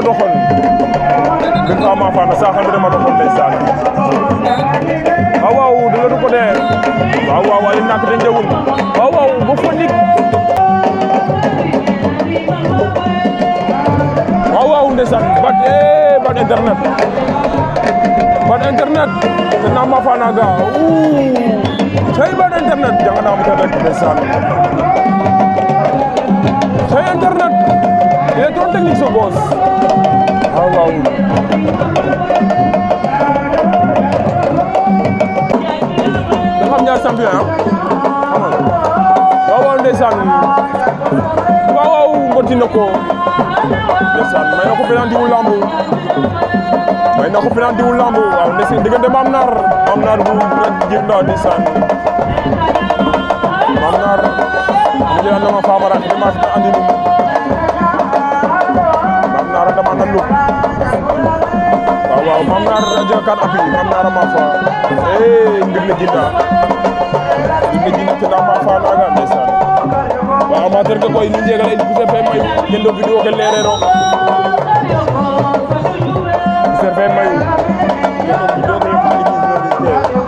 doxoon bin fa ma fa na saxal bi dama doxoon ndeysaan waaw dina du ko dee waaw ali nak de njewul waaw bu fa nit waaw ndeysaan bat internet na ma fa na ga say bat internet jangan am internet ndeysaan say internet il est trop technique ce boss waaw da xam ñaar champion waaw ndeysaan waaw mboti na ko ndeysaan may na ko penalty wu lamb waaw ndeysaan diggante Mame Nar bu Djirnda ndeysaan Mame Nar mu jëlaat na ma Famara dama fi andi nu Mame Nar dama na luk waaw Mame Nar jëkat api Mame Nar ma fa ngir ne Djirnda te dama fa naga ndeysaan waaw amateur ke koy ni jegal el bu fe may kendo video ke lerero bu fe may kendo video ke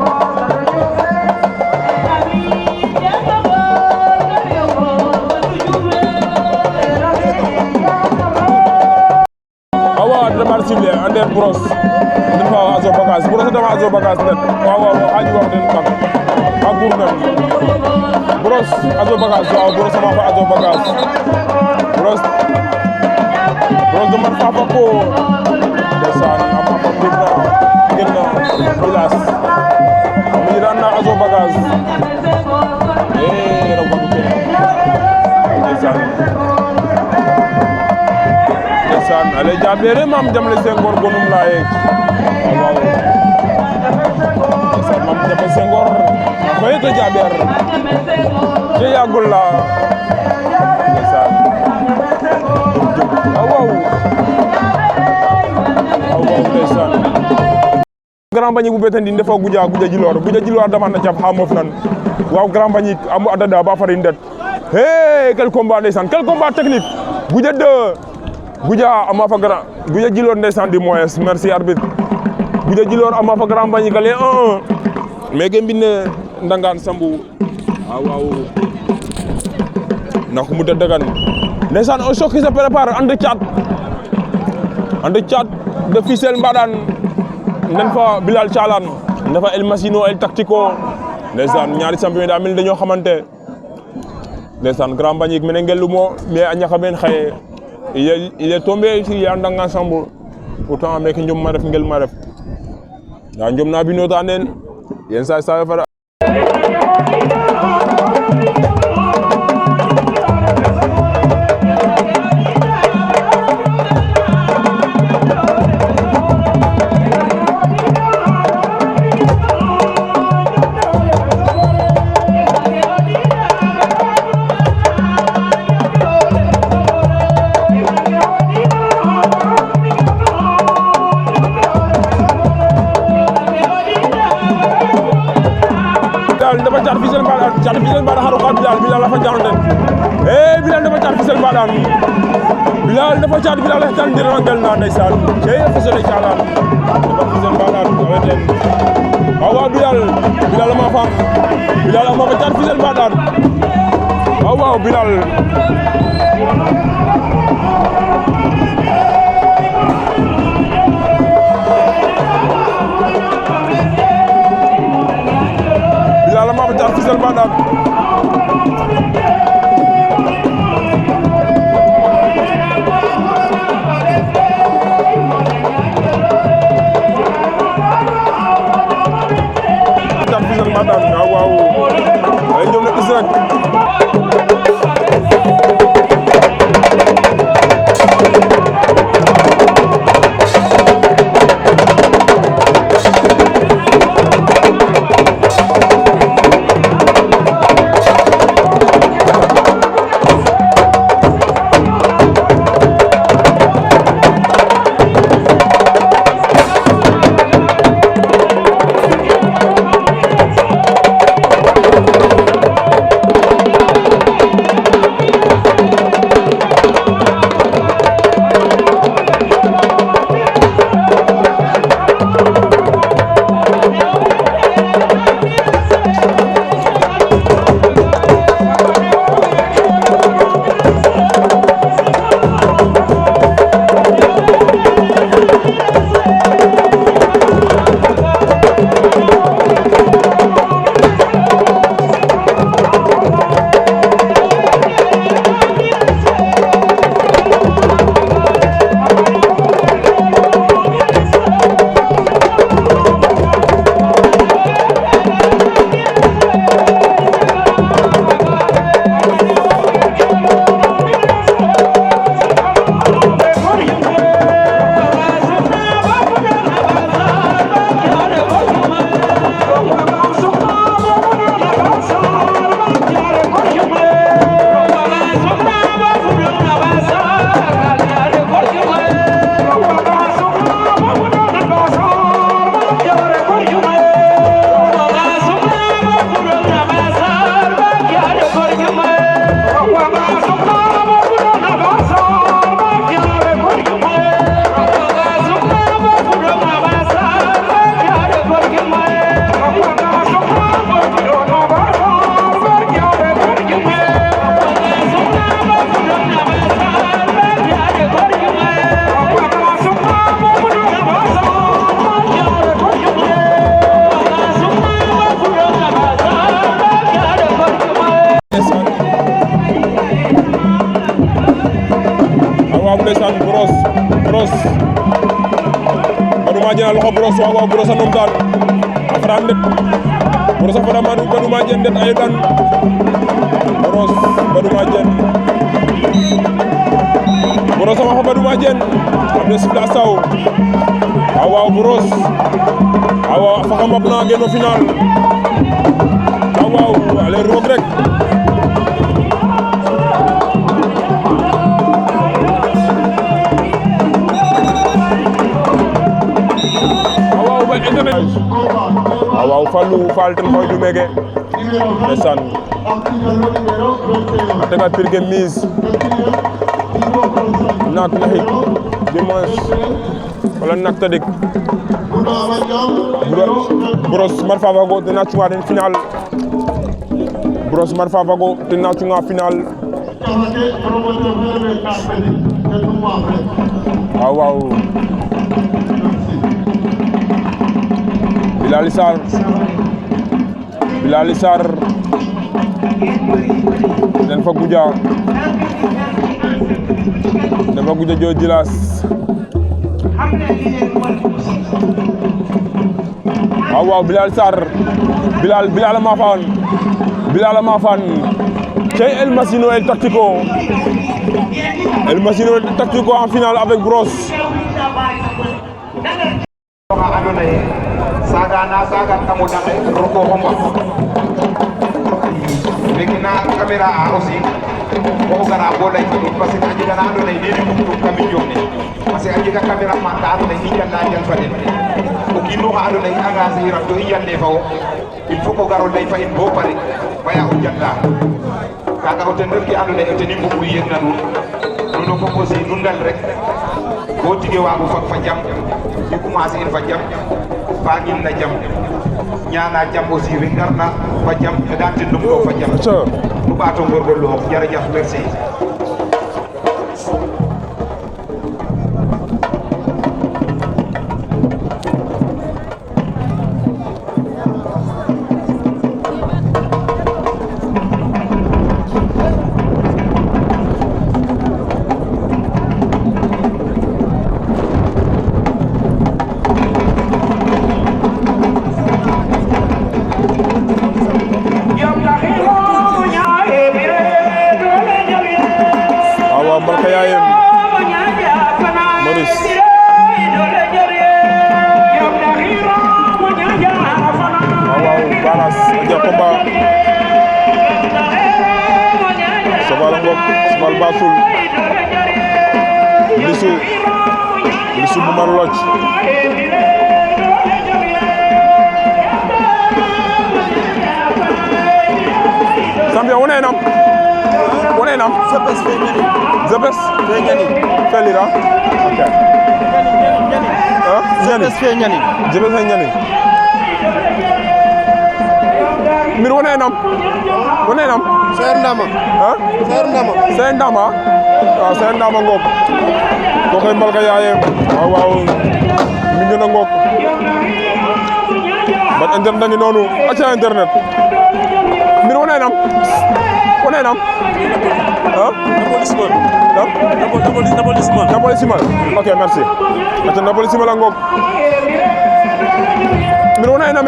cible Ander Bros den fa azo bagage Bros dama azo bagage net waaw aji wax den bak agur nem Bros azo bagage waaw Bros sama fa azo bagage Bros dama fa ko desan ama fa genna village mi ranna azo bagage raw ko desan ale jabere mam jamle Senghor gonum laye waaw mam jamle Senghor koy to jaber te yagul la ndeysaan waaw ndeysaan Grand Mbagnick bu betandi ndefa guja jilor dama na jaf ha mof nan waaw Grand Mbagnick amu adada ba fari ndet quel combat ndeysaan quel combat technique Goudia 2 Goudia ama fa grand Goudia Djilor ndeysaan di moyes merci arbitre Goudia Djilor ama fa Grand Mbagnick ale 1-1 mais gen binne ndangaan sambu waaw nak mu dedagan ndeysaan un choc qui se prépare ande Thiat de Fissel Mbadane nen fa Bilal Thialane nen fa El Massino El Tactico ndeysaan ñaari champion da mel dañoo xamante ndeysaan Grand Mbagnick mene ngelu mo mais a ñaxa men xaye il est tombé ici yandang ensemble pourtant mec njom ma def ngel ma def da njom na bino ta nen yen sa fa Thiat Fissel Mbadane haru ka Bilal la fa jaxonten Bilal dafa Thiat Fissel Mbadane Bilal dafa Thiat Bilal la tan dir rangal na ndeysaan cey Fissel Thialane dafa Fissel Mbadane aweten waaw Bilal ma fa Thiat Fissel Mbadane waaw Bilal ma fa Thiat Fissel Mbadane waaw ay ñoom nag gis rek ndeysaan Bross Badou Madiene loxo Bross waaw Bross a numtaan a fara ndet Bross a fara Badou Madiene ndet ayo dan Bross Badou Madiene Bross a waxa Badou Madiene am na sifla saw waaw Bross waaw a faxa mbap na geno final waaw ale roog rek waaw Fallou Fall ten koy du meke ndeysaan a tega pirge mise naak naxik dimanche wala nak tadik Bross Marfa Fago tena cunga den final Bross Marfa Fago tena cunga final waaw Bilali Sarr den fa guja jo Djilass waaw Bilal Sarr Bilal ma fan cey El Masino El Tactico en finale avec Bross saga kamu dake roko homba lekina kamera a aussi ko gara bola ko parce que ajiga na ando ne ni ko kami jomne parce que ajiga kamera ma ta ando ne jalla jal faden ko kino ha ando ne aga zira do yande fawo il faut ko garo day fa in bo pare baya o jalla kaga o tender ki ando ne o teni bu yek nanu no ko aussi dundal rek ko tige waago fa jam di commencer in fa jam bagin na jam ñaana jam aussi wi ngarna fa jam e dal tin dum do fa jam du baato gorgollu hok jërëjëf merci Smal Basul Lisu Bumar Lodj Sambia wone nam Zebes Felira okay Zebes Nyani mir wone nam Seer Ndama Seer Ndama ngok ko koy mbalka yaayem waaw mi ngi na ngok bat internet ngi noonu aca internet mir wone nam Napoli Simal ok merci aca Napoli Simal a ngok mir wone nam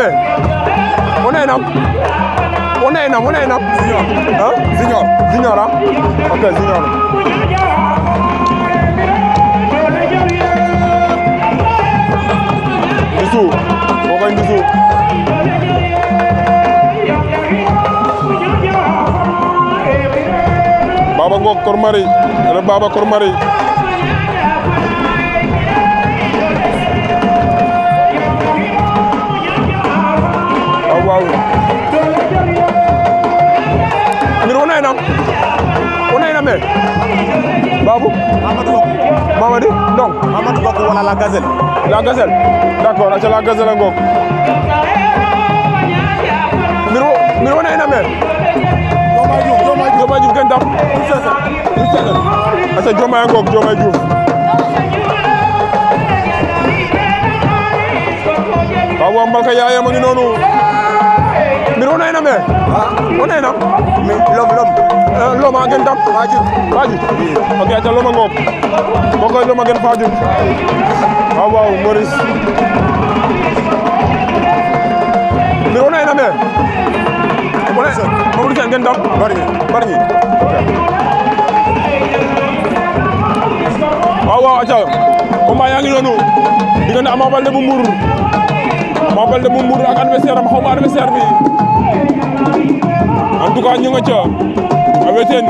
Junior ok Junior Ndisu kokoy Ndisu Baba Ngok Kor Mari wala Baba Kor Mari waaw ngir wonay na me Babou Mamadi donc Mamadou Bokk wala la gazelle d'accord aca la gazelle ngok ngir wonay na me Diomaye Diouf gen dam aca Diomaye ngok Diomaye Diouf waaw mbalka yaaya ma ngi noonu mbir wonay na me wonay na lom a gen dam Fadiouth ok aca loma ngok bokoy loma gen Fadiouth waaw Maurice mbir wonay na me Mamadou Sène gen dam Bargny waaw aca combat yaa ngi noonu diggante Ama Baldé bu Mbour ak adversaire am xawma adversaire bi en tout cas ñu nga ca aweten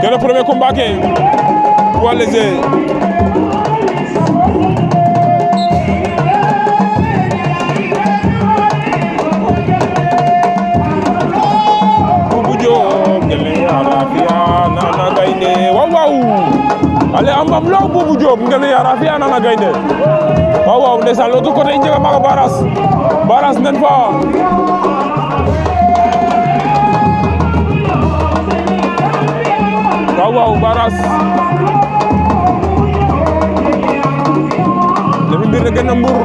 c'est le premier combat ke poids léger Boubou Diop ngele Arafia Nana Gaynde waaw ale am law Boubou Diop ngele Arafia Nana Gaynde waaw ndeysaan l'autre côté i njega maaga Baras nen fa waaw Baras demi mbir ne gen na Mbour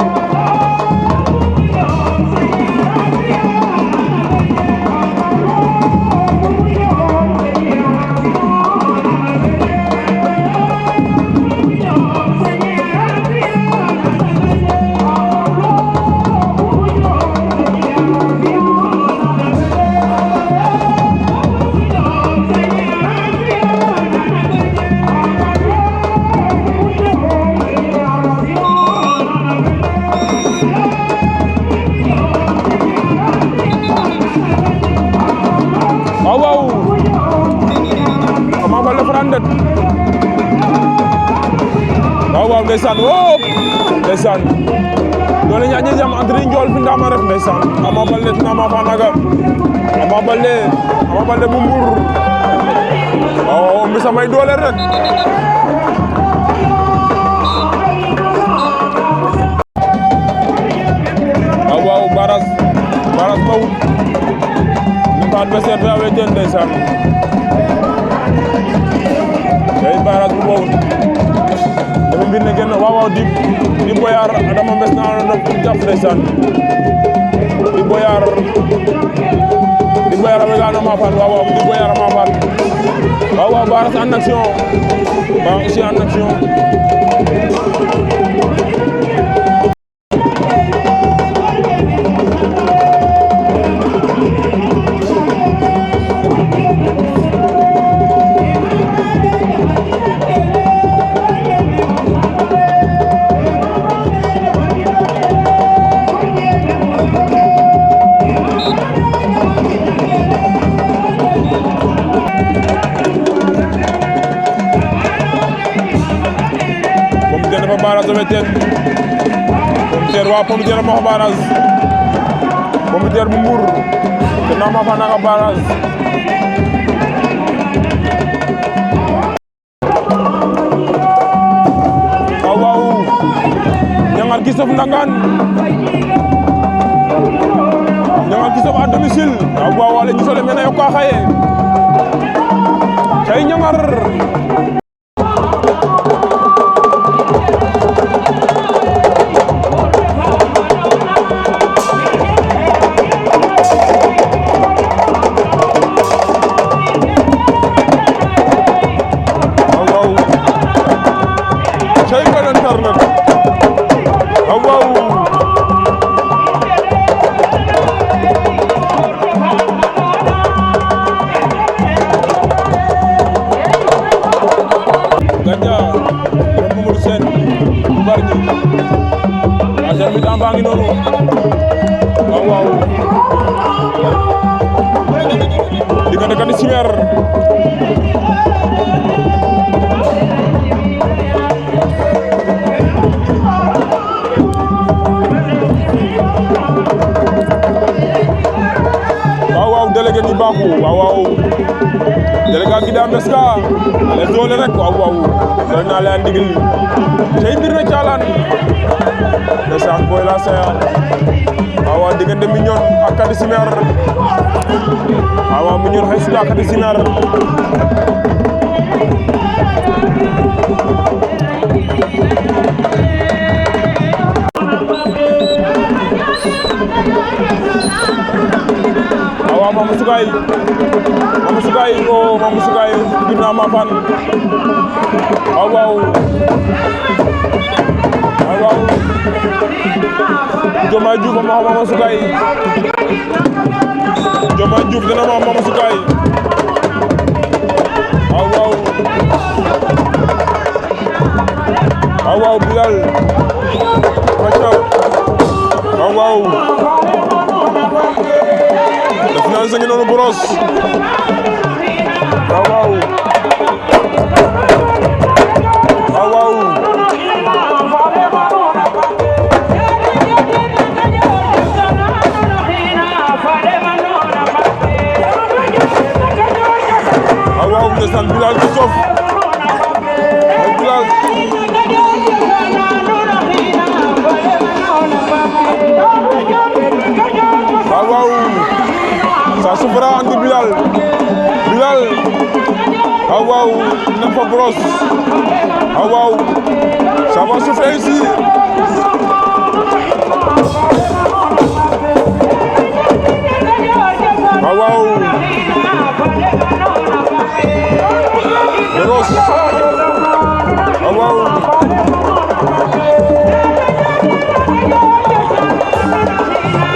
waaw ndeysaan ndeysaan doole ñañi jam entre Ndiol fi Ndama ref ndeysaan Ama Baldé Ndama fa naga Ama Baldé bu Mbour waaw mi samay doole rek waaw Baras bawut ni ko adversaire fe awe ten ndeysaan day Baras bu bawut dafa mbir ne genn waaw di boyar adama mbes na no jaf ndeysaan di boyar a wega na mafan waaw di boyar a mafan waaw Baras en action ba aussi en action Baras weten pomiteer wa pomiteer ma Baras pomiteer bu Mbour te na ma fa naga Baras waaw ñangar ki sof ndangaan ñangar ki sof à domicile waaw wala ñu sole mena yoka xaye tay ñangar délégué ni baaxu waaw délégué gi daa mbes ka ale doole rek waaw doon naa leen ndigil tey mbir na caalaan ndeysaan Boy la Seya waaw diggante Mignone ak Kati Simer waaw Mignone xëy si Kati Simer waaw Mamou Soukay o Mamou Soukay gina ma fan waaw Diomaye Diouf ma Mamou Soukay Diomaye Diouf dina ma Mamou Soukay waaw Bilal macha waaw def naa sa ngi noonu boros waaw ndeysaan Bilal ci sof Bilal waaw ça souffra entre Bilal waaw na fa brosse waaw ça va souffrir ici waaw brosse waaw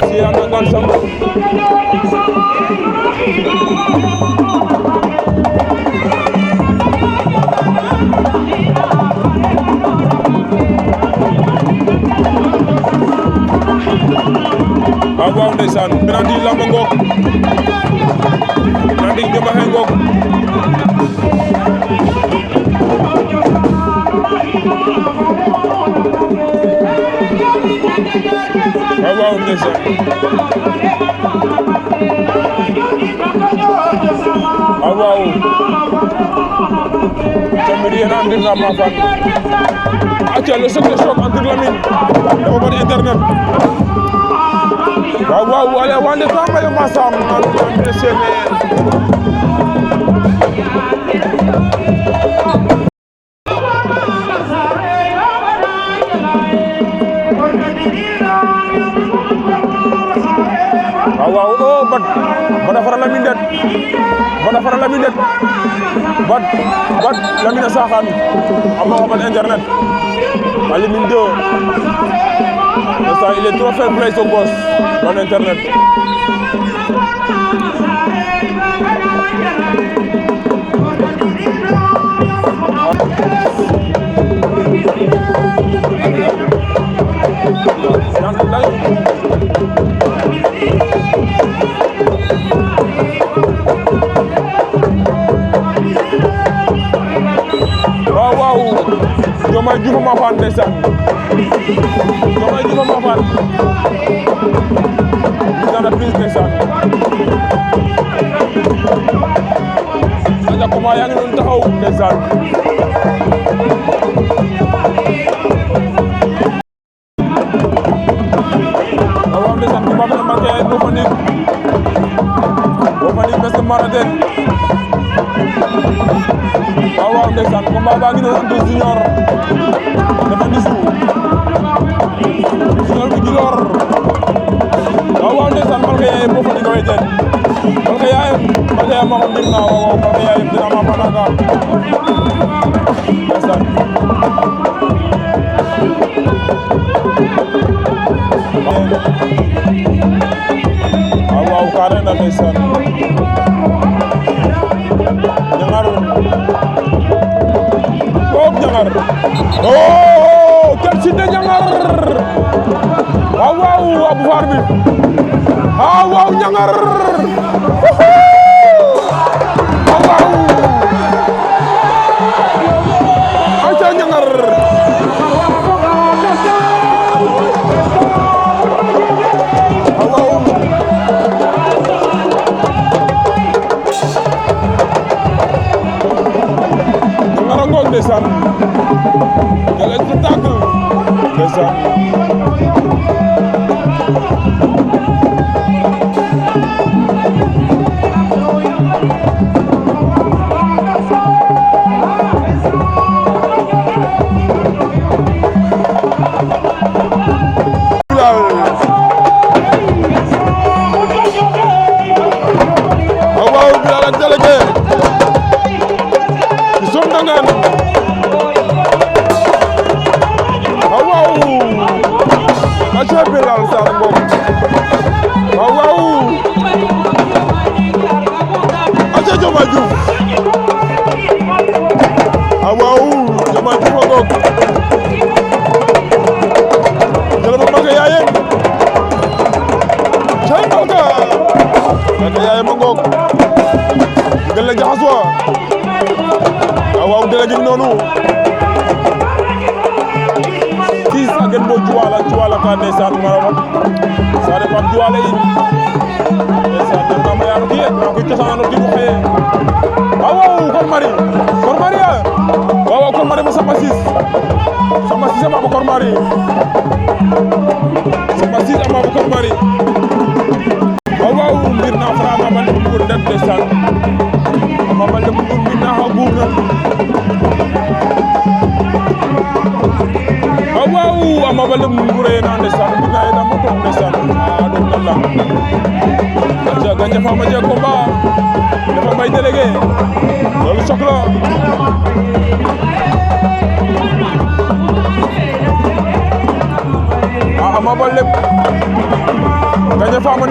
si anda kan sama waaw ndeysaan penalty lamb ngoog penalty Diomaye ngoog waaw ndeysaan waaw tamit yéen a ngi na ma fan acca le choc entre Lamine dafa bari internet waaw wala wande tamba yo masam an sene waaw bat fara Lamine det bat Lamine Saxan ama xamal internet Lamine 2 ça il est trop fair play ce gosse dans internet waaw Diomaye Diouf ma fan ndeysaan Diomaye Diouf ma fan dana prise ndeysaan aja ko ma yaa ngi doon taxaw ndeysaan waaw ndeysaan ko ba fa marqué bo fanik bes maraden waaw ndeysaan combat baa ngi doon Antou Junior dafa nisu Junior bi Djilor waaw ndeysaan malka yaayam bo fanik way den malka yaayam ma ko mbir na waaw malka yaayam dina ma fanaka ndeysaan waaw kaare na ndeysaan Jangar oh quel site de Jangar waaw Abou Far bi waaw Jangar waaw aca Jangar Caaka yaay ma ngoog gën la jaxasoo waaw délégué bi noonu kii sa gën bo juwala ka ndeysaan marawa sa de pam juwala yi ndeysaan na ma yaaro kii ma ko cosaano di ko xeye waaw Kor Mari waaw Kor Mari ba Samba Ciss ama ba Kor Mari Samba Ciss ama ba Kor Mari waaw mbir na Fra Ama Baldé bu ndet ndeysaan Ama Baldé bu mbir na ha buur na waaw Ama Baldé mu ngure na ndeysaan mbir na ena mo tok ndeysaan a doon na la aca Gandia Fama je combat dafa may délégué loolu soxla Ama Baldé Gandia Fama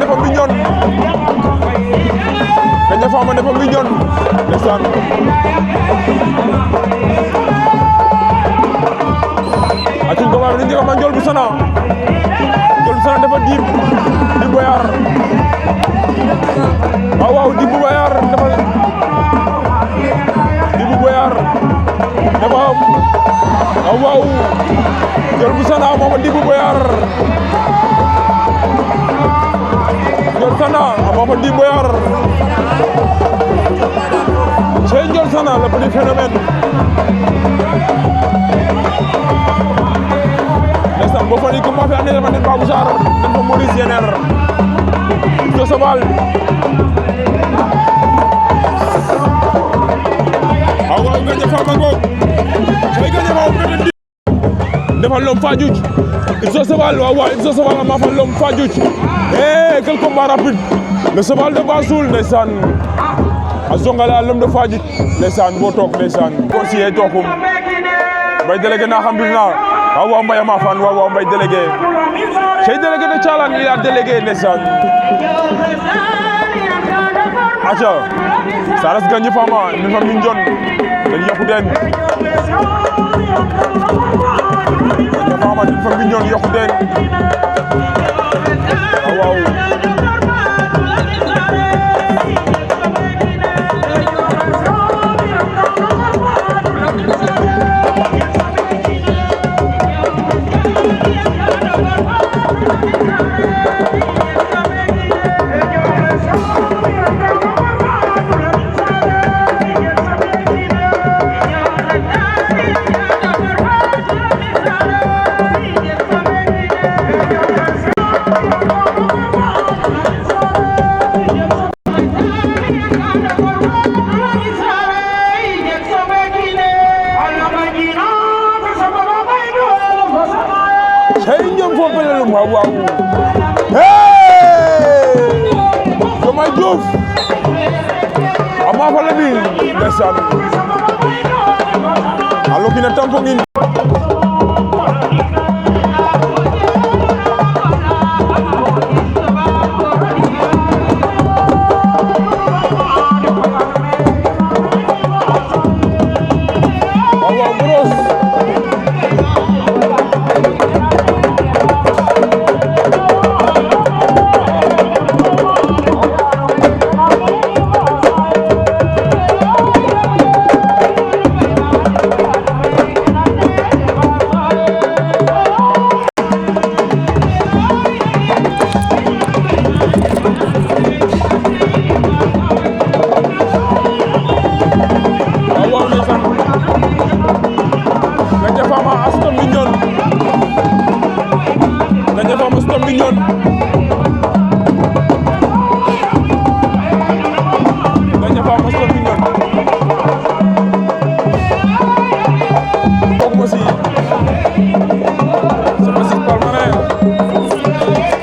dafa mignon ndeysaan acin combat bi ni njëkk ma Ndiol bu Sana dafa diib di boyar waaw di bu boyar dafa waaw Ndiol bu Sana moom di bu boyar Ndiol Sana moom di boyar c'est Ndiol Sana le petit phénomène ndeysaan bo fani ko ma fi ande man Babou Sarr dafa Maurice Yener to sobal awa Gandia Fama ngok ay Gandia Fama beten dafa lom Fadiouth il so sobal waaw il so sobal ma fa lom Fadiouth quel combat rapide le sobal de Bassoul ndeysaan a zongala lom de Fadiouth ndeysaan bo tok ndeysaan conseiller tokum bay délégué na xam na waaw Mbaye ma fan waaw Mbaye délégué c'est délégué de Thialane il a délégué ndeysaan aca saras Gandia Fama ni fa min jon den yoku den Gandia Fama ni fa min jon yoku den waaw hey ñoom foofu la lu waaw hey Diomaye Diouf Ama Baldé bi ndeysaan alo kina tampo ngin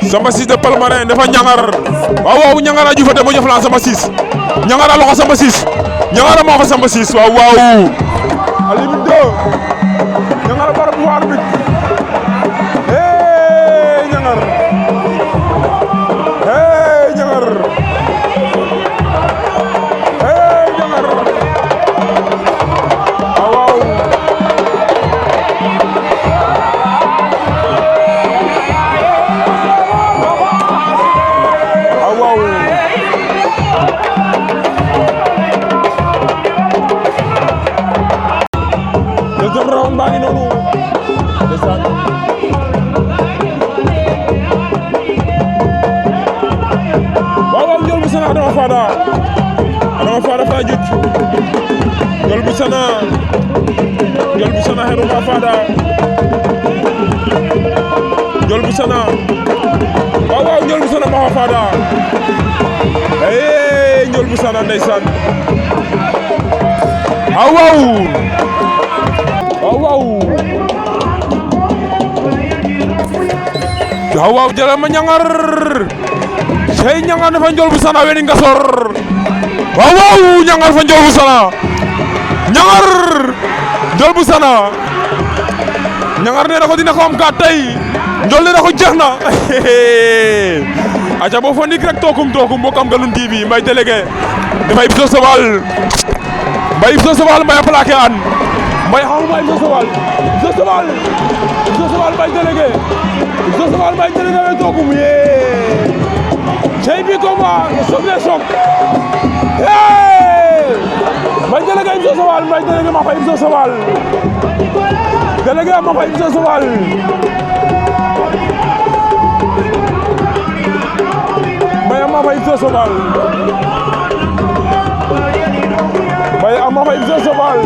Samba Ciss de Palmarin dafa ñangar waaw ñangara ju fate mo joflan Samba Ciss ñangara loxo Samba Ciss ñangara mo ko Samba Ciss waaw alibi do ñangara bar bu war bi ñangar ñangar Adama Fada Fadiouth Ndiol bu Sana Xero Ba Fada Ndiol bu Sana waaw Ndiol bu Sana Maxa Fada Ndiol bu Sana ndeysaan waaw jëlal ma ñangar sey ñangar dafa Ndiol bu Sana weni ngasor waaw ñangar fa Ndiol bu Sana ñangar Ndiol bu Sana ñangar nee na ko dina ko am ka tey Ndiol nee na ko jeex na aca bo fo ndik rek tokum mbokam Galoune TV Mbaye délégué dafay Ibou Sowal Mbaye Ibou Sowal Mbaye plaqué an Mbaye xawma Ibou Sowal Mbaye délégué we tokum cey bi combat choc des chocs Mbaye délégué Ibou Sowal Mbaye délégué ma fa Ibou Sowal délégué ma fa Ibou Sowal Mbaye ma fa Ibou Sowal Mbaye ma fa Ibou Sowal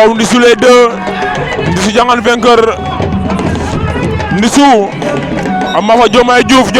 waaw Ndisou les deux Ndisou Diangane vainqueur Ndisou amma fa Diomaye Diouf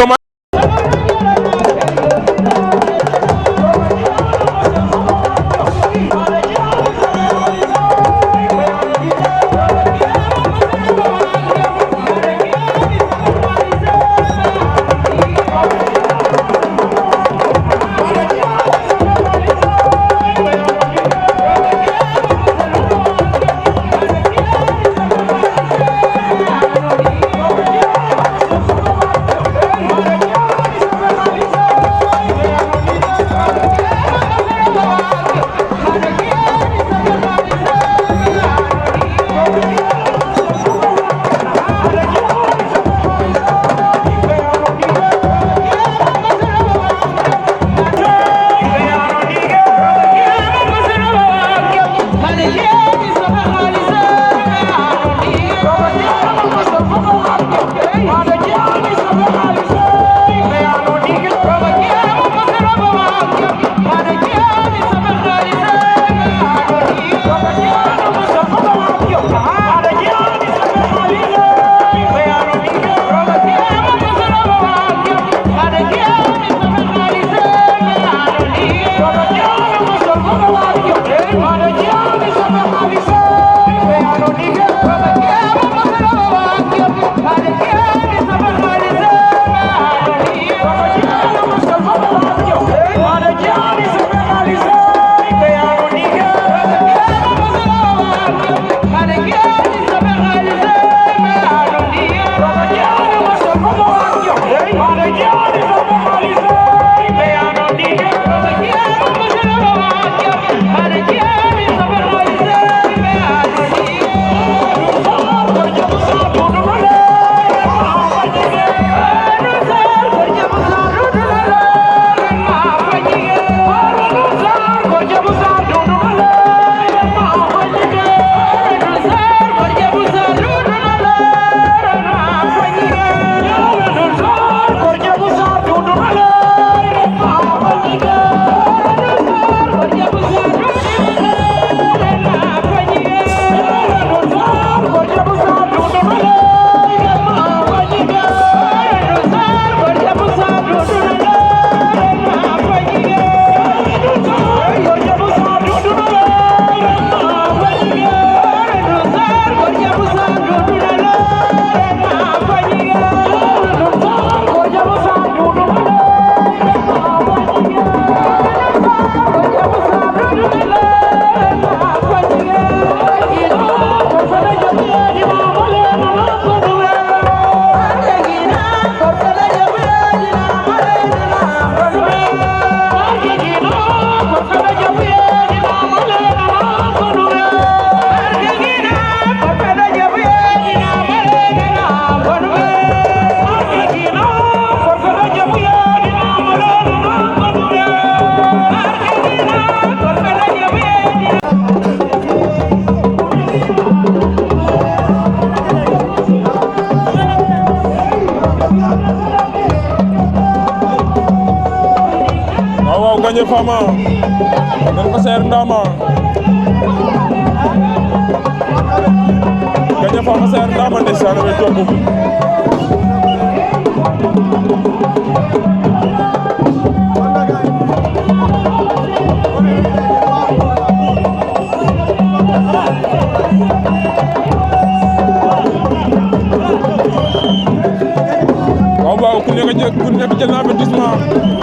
Gandia Fama ngeen ko seer Ndama Gandia Fama seer Ndama ndeysaan we toogum waaw ku nekk jël na avertissement